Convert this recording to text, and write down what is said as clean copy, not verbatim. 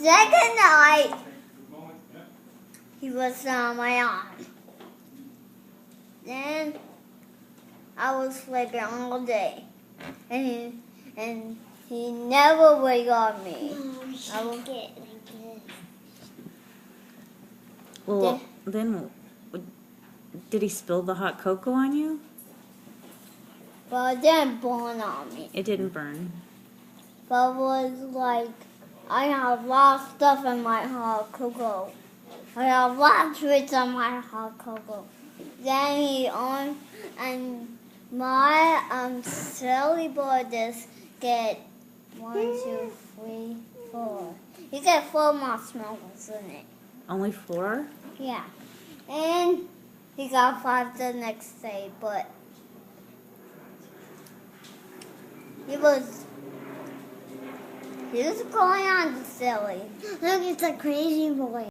second night, he was on my arm. Then I was sleeping all day, and he never wake on me. I will get like this. Well, then did he spill the hot cocoa on you? But it didn't burn on me. It didn't burn. But it was like, I have a lot of stuff in my hot cocoa. I have a lot of treats on my hot cocoa. Then he on, and my silly boy just get 1, 2, 3, 4. You get 4 marshmallows in it. Only 4? Yeah. And he got 5 the next day, but he was going on silly. Look, it's a crazy boy.